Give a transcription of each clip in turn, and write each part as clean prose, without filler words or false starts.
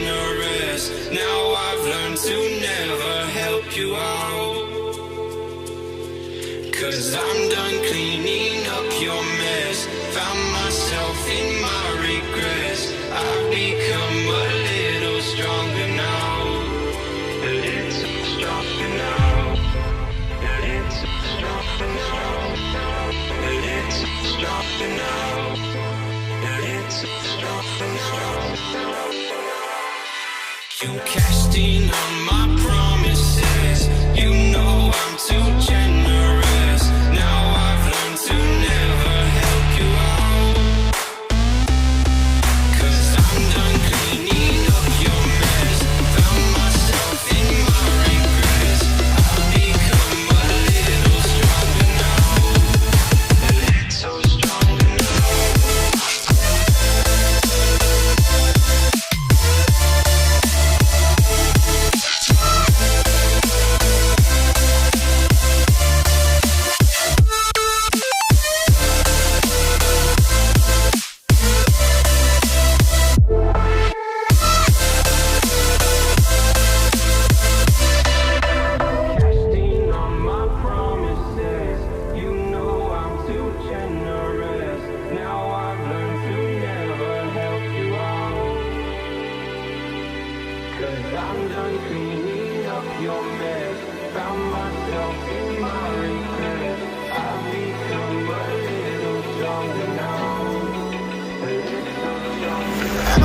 generous. Now I've learned to never help you out. 'Cause I'm done cleaning up your mess. Found myself in my regrets. I've become a little stronger now. A little stronger now. A little stronger now. A little stronger now. A little stronger now. You cashed in on my promises. You know I'm too generous. Now I've learned to never help you out. 'Cause I'm done cleaning up your mess. Found myself in my regrets. I've become a little stronger now. A little stronger now.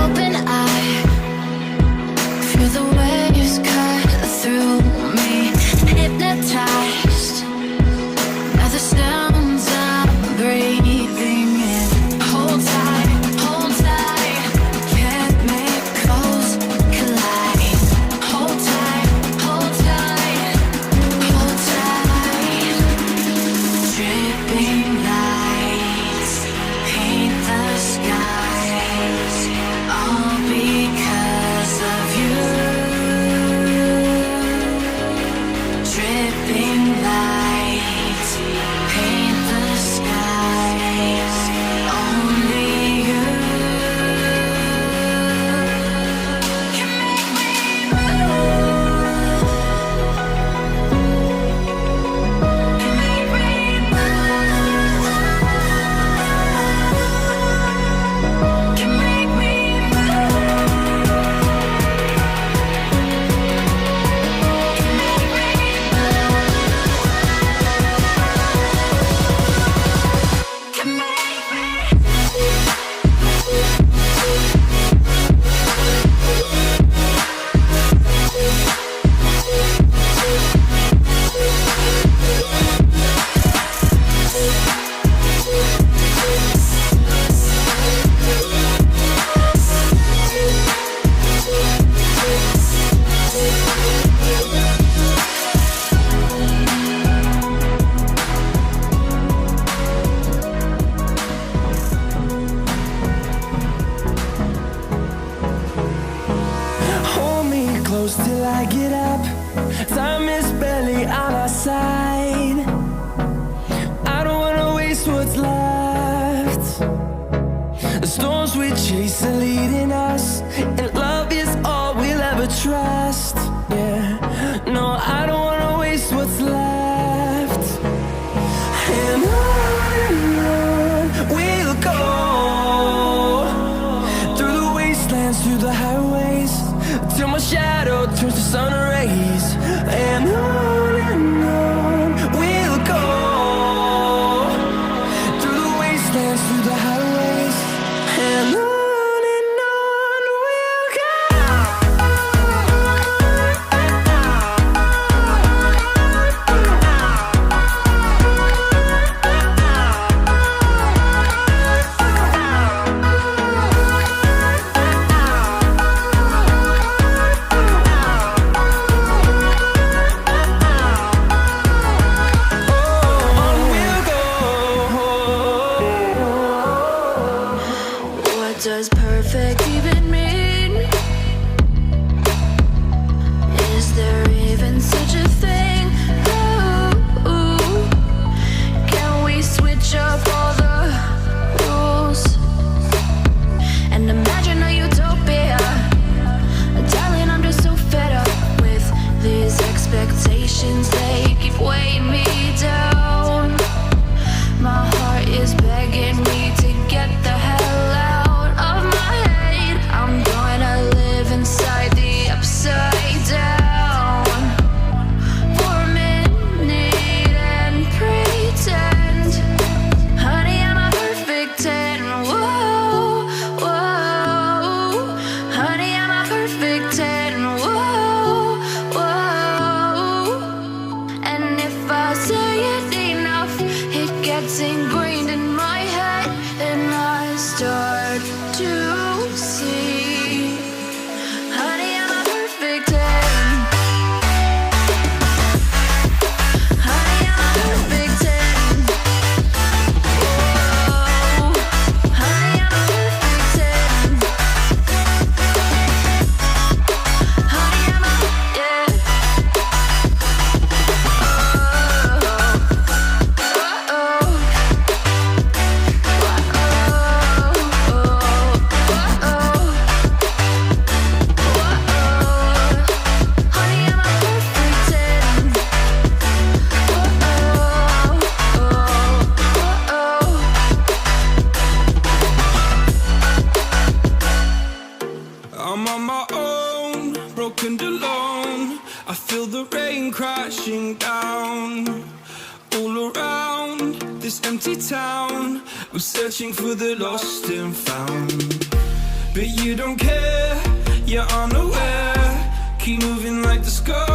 Open eye, feel the waves cut through me. Hypnotized by the sounds I'm breathing in. Hold tight, chemicals collide. Hold tight, hold tight, hold tight. Dripping lights paint the skies, all because of you. Dripping lights paint the skies, only you can make me move. Can make me move. Can make me Hold me close till I get up. Time is barely on our side. I don't wanna waste what's left. The storms we chase are leading us, and love is all we'll ever trust. Yeah, no, I don't wanna waste what's left. And on we'll go, through the wastelands, through the highways, till my shadow turns to sun rays. And on we'll go, through the wastelands, through the highways, and on we'll go. and alone. I feel the rain crashing down all around this empty town. I'm searching for the lost and found, but you don't care, you're unaware. Keep moving like the sky.